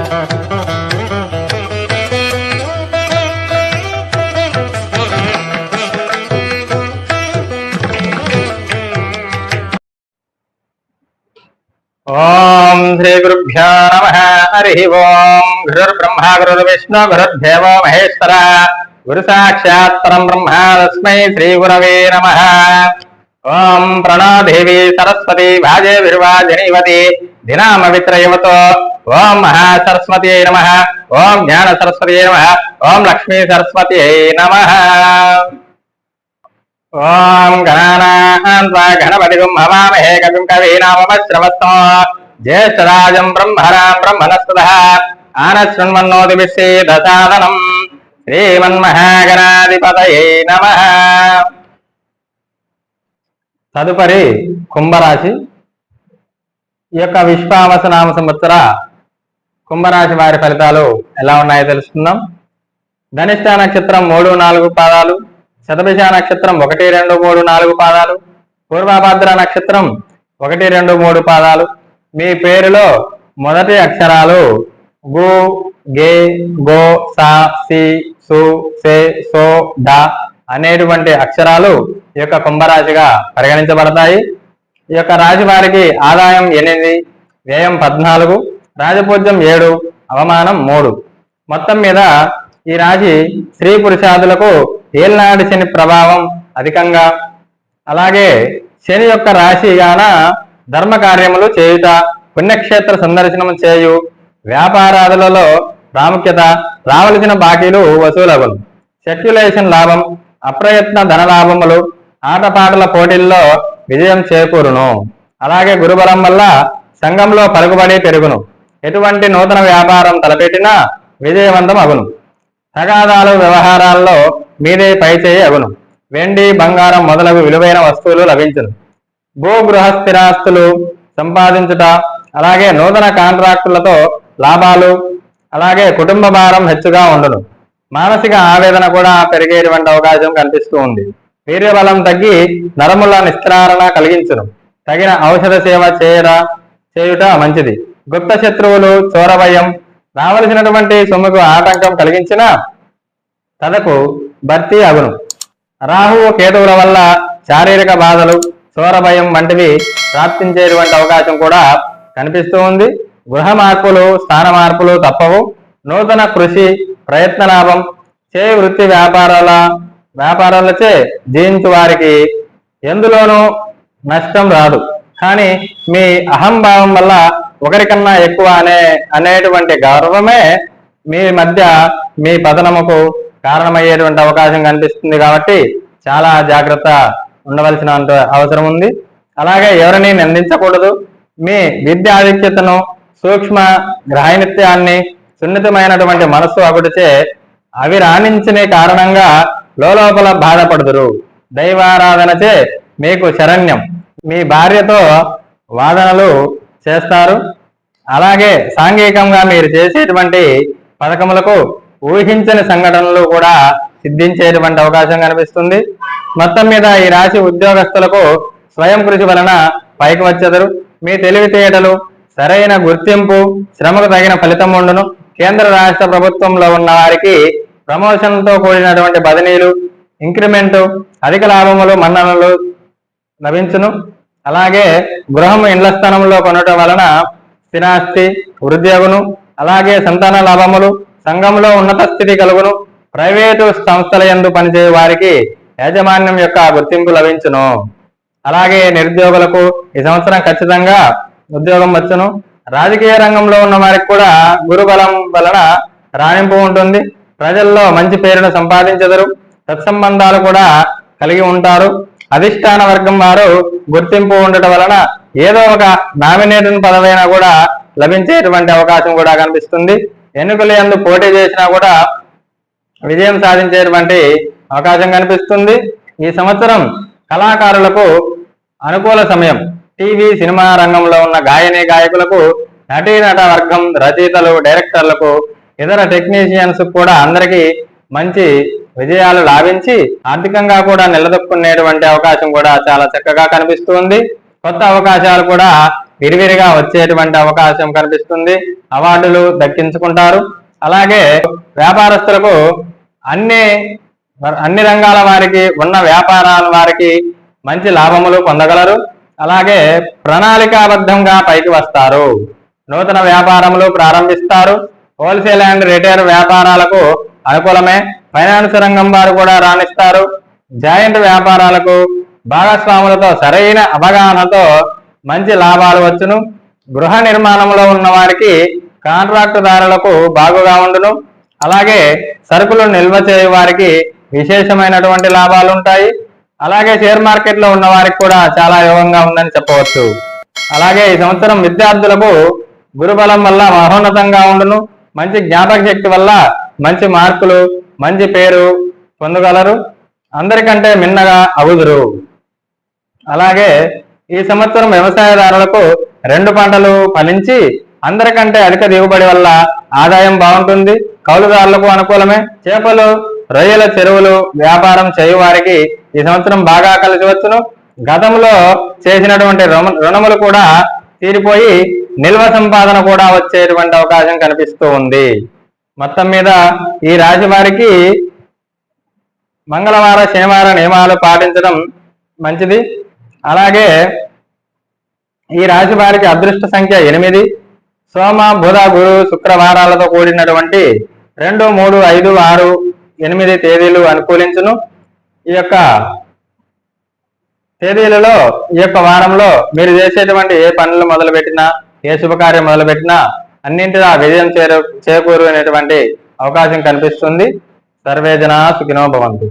ఓం శ్రీ గురుభ్యో నమః. హరి ఓం. గురుర్బ్రహ్మ గురుర్విష్ణు గురుర్దేవో మహేశ్వర గురు సాక్షాత్ పరం బ్రహ్మ తస్మై శ్రీ గురవే నమః. ఓం ప్రణో దేవి సరస్వతి భాజే విర్వాజనీవతి దినామవిత్రయవతో. ఓం మహాసరస్వత్యై నమః. ఓం జ్ఞాన సరస్వత్యై నమః. ఓం లక్ష్మీ సరస్వత్యై నమః. ఓం గణానాన్వా గణపతిగుం హవామహే కవిం కవీనామశ్రవస్తో జ్యేష్ఠరాజం బ్రహ్మణాం బ్రహ్మణస్పదః ఆనశృణ్వన్నోతిభిశ్చేదసాదనం. శ్రీమన్మహాగణాధిపతయే నమః. తదుపరి కుంభరాశి. ఈ యొక్క విశ్వావసనామ సంవత్సర కుంభరాశి వారి ఫలితాలు ఎలా ఉన్నాయో తెలుసుకుందాం. ధనిష్ట నక్షత్రం 3-4 పాదాలు, శతభిష నక్షత్రం 1, 2, 3, 4 పాదాలు, పూర్వభద్ర నక్షత్రం 1, 2, 3 పాదాలు. మీ పేరులో మొదటి అక్షరాలు గు, గే, గో, సా, సి, సు, సే, సో, డ అనేటువంటి అక్షరాలు ఈ యొక్క కుంభరాశిగా పరిగణించబడతాయి. ఈ యొక్క రాశి వారికి ఆదాయం 8, వ్యయం 14, రాజపూజ్యం 7, అవమానం 3. మొత్తం మీద ఈ రాశి స్త్రీ పురుషాదులకు ఏల్నాడు శని ప్రభావం అధికంగా, అలాగే శని యొక్క రాశి గాన ధర్మ కార్యములు చేయుట, పుణ్యక్షేత్ర సందర్శనం చేయు, వ్యాపారాదులలో ప్రాముఖ్యత, రావలసిన బాకీలు వసూలగును, సెక్యులేషన్ లాభం, అప్రయత్న ధన లాభములు, ఆటపాటల పోటీల్లో విజయం చేకూరును. అలాగే గురుబలం వల్ల సంఘంలో పలుకుబడి పెరుగును. ఎటువంటి నూతన వ్యాపారం తలపెట్టినా విజయవంతం అగును. తగాదాలు వ్యవహారాల్లో మీదే పైచేయి అగును. వెండి, బంగారం మొదలగు విలువైన వస్తువులు లభించును. భూగృహ స్థిరాస్తులు సంపాదించుట, అలాగే నూతన కాంట్రాక్టులతో లాభాలు, అలాగే కుటుంబ భారం హెచ్చుగా ఉండును. మానసిక ఆవేదన కూడా పెరిగేటువంటి అవకాశం కనిపిస్తూ ఉంది. వీర్యబలం తగ్గి నరముల నిస్త్రారణ కలిగించును. తగిన ఔషధ సేవ చేయుట మంచిది. గుప్త శత్రువులు, చోరభయం, రావలసినటువంటి సొమ్ముకు ఆటంకం కలిగించిన తదకు భర్తీ అగును. రాహువు కేతువుల వల్ల శారీరక బాధలు, చోరభయం వంటివి ప్రాప్తించేటువంటి అవకాశం కూడా కనిపిస్తూ ఉంది. గృహ మార్పులు, స్థాన మార్పులు తప్పవు. నూతన కృషి, ప్రయత్న లాభం, వృత్తి వ్యాపారాలచే జీవించు వారికి ఎందులోనూ నష్టం రాదు. కానీ మీ అహంభావం వల్ల ఒకరికన్నా ఎక్కువ అనేటువంటి గౌరవమే మీ మధ్య మీ పతనముకు కారణమయ్యేటువంటి అవకాశం కనిపిస్తుంది. కాబట్టి చాలా జాగ్రత్త ఉండవలసిన అవసరం ఉంది. అలాగే ఎవరిని నిందించకూడదు. మీ విద్యాధిక్యతను, సూక్ష్మ గ్రహనిత్యాన్ని, సున్నితమైనటువంటి మనస్సు అగుడిచే అవి రాణించిన కారణంగా లోపల బాధపడుదురు. దైవారాధనచే మీకు శరణ్యం. మీ భార్యతో వాదనలు చేస్తారు. అలాగే సాంఘికంగా మీరు చేసేటువంటి పథకములకు ఊహించని సంఘటనలు కూడా సిద్ధించేటువంటి అవకాశం కనిపిస్తుంది. మొత్తం మీద ఈ రాశి ఉద్యోగస్తులకు స్వయం కృషి వలన పైకి వచ్చెదరు. మీ తెలివితేటలు, సరైన గుర్తింపు, శ్రమకు తగిన ఫలితం ఉండును. కేంద్ర రాష్ట్ర ప్రభుత్వంలో ఉన్న వారికి ప్రమోషన్తో కూడినటువంటి బదిలీలు, ఇంక్రిమెంటు, అధిక లాభములు, మన్ననలు లభించును. అలాగే గృహం ఇండ్ల స్థానంలో కొనటం వలన స్థిరాస్తి వృద్ధి అగును. అలాగే సంతాన లాభములు, సంఘంలో ఉన్నత స్థితి కలుగును. ప్రైవేటు సంస్థల యందు పనిచేయ వారికి యాజమాన్యం యొక్క గుర్తింపు లభించును. అలాగే నిరుద్యోగులకు ఈ సంవత్సరం ఖచ్చితంగా ఉద్యోగం వచ్చును. రాజకీయ రంగంలో ఉన్న వారికి కూడా గురుబలం వలన రాణింపు ఉంటుంది. ప్రజల్లో మంచి పేరును సంపాదించెదరు. సత్సంబంధాలు కూడా కలిగి ఉంటారు. అధిష్టాన వర్గం వారు గుర్తింపు ఉండటం వలన ఏదో ఒక నామినేటెడ్ పదవైనా కూడా లభించేటువంటి అవకాశం కూడా కనిపిస్తుంది. ఎన్నికల యందు పోటీ చేసినా కూడా విజయం సాధించేటువంటి అవకాశం కనిపిస్తుంది. ఈ సంవత్సరం కళాకారులకు అనుకూల సమయం. టీవీ, సినిమా రంగంలో ఉన్న గాయకులకు, నటీనట వర్గం, రచయితలు, డైరెక్టర్లకు, ఇతర టెక్నీషియన్స్ కూడా అందరికీ మంచి విజయాలు లాభించి ఆర్థికంగా కూడా నిలదొక్కునేటువంటి అవకాశం కూడా చాలా చక్కగా కనిపిస్తుంది. కొత్త అవకాశాలు కూడా విరివిరిగా వచ్చేటువంటి అవకాశం కనిపిస్తుంది. అవార్డులు దక్కించుకుంటారు. అలాగే వ్యాపారస్తులకు అన్ని రంగాల వారికి, ఉన్న వ్యాపారాల వారికి మంచి లాభములు పొందగలరు. అలాగే ప్రణాళికాబద్ధంగా పైకి వస్తారు. నూతన వ్యాపారములు ప్రారంభిస్తారు. హోల్సేల్ అండ్ రిటైల్ వ్యాపారాలకు అనుకూలమే. ఫైనాన్స్ రంగం వారు కూడా రాణిస్తారు. జాయింట్ వ్యాపారాలకు భాగస్వాములతో సరైన అవగాహనతో మంచి లాభాలు వచ్చును. గృహ నిర్మాణంలో ఉన్న వారికి, కాంట్రాక్టుదారులకు బాగుగా ఉండును. అలాగే సరుకులు నిల్వ చేయు వారికి విశేషమైనటువంటి లాభాలు ఉంటాయి. అలాగే షేర్ మార్కెట్ లో ఉన్న వారికి కూడా చాలా యోగంగా ఉందని చెప్పవచ్చు. అలాగే ఈ సంవత్సరం విద్యార్థులకు గురుబలం వల్ల మహోన్నతంగా ఉండును. మంచి జ్ఞాపక శక్తి వల్ల మంచి మార్కులు, మంచి పేరు పొందగలరు. అందరికంటే మిన్నగా అవుదురు. అలాగే ఈ సంవత్సరం వ్యవసాయదారులకు 2 పంటలు ఫలించి అందరికంటే అధిక దిగుబడి వల్ల ఆదాయం బాగుంటుంది. కౌలుదారులకు అనుకూలమే. చేపలు, రొయ్యల చెరువులు వ్యాపారం చేయువారికి ఈ సంవత్సరం బాగా కలిసి వచ్చును. గతంలో చేసినటువంటి రుణములు కూడా తీరిపోయి నిల్వ సంపాదన కూడా వచ్చేటువంటి అవకాశం కనిపిస్తూ ఉంది. మొత్తం మీద ఈ రాశి వారికి మంగళవార, శనివార నియమాలు పాటించడం మంచిది. అలాగే ఈ రాశి వారికి అదృష్ట సంఖ్య 8. సోమ, బుధ, గురు, శుక్రవారాలతో కూడినటువంటి 2, 3, 5, 6, 8 తేదీలు అనుకూలించును. ఈ యొక్క తేదీలలో, ఈ యొక్క వారంలో మీరు చేసేటువంటి ఏ పనులు మొదలుపెట్టినా, ఏ శుభకార్యం మొదలుపెట్టినా అన్నింటిలో విజయం చేకూరు అనేటువంటి అవకాశం కనిపిస్తుంది. సర్వే జనా సుఖినో భవంతు.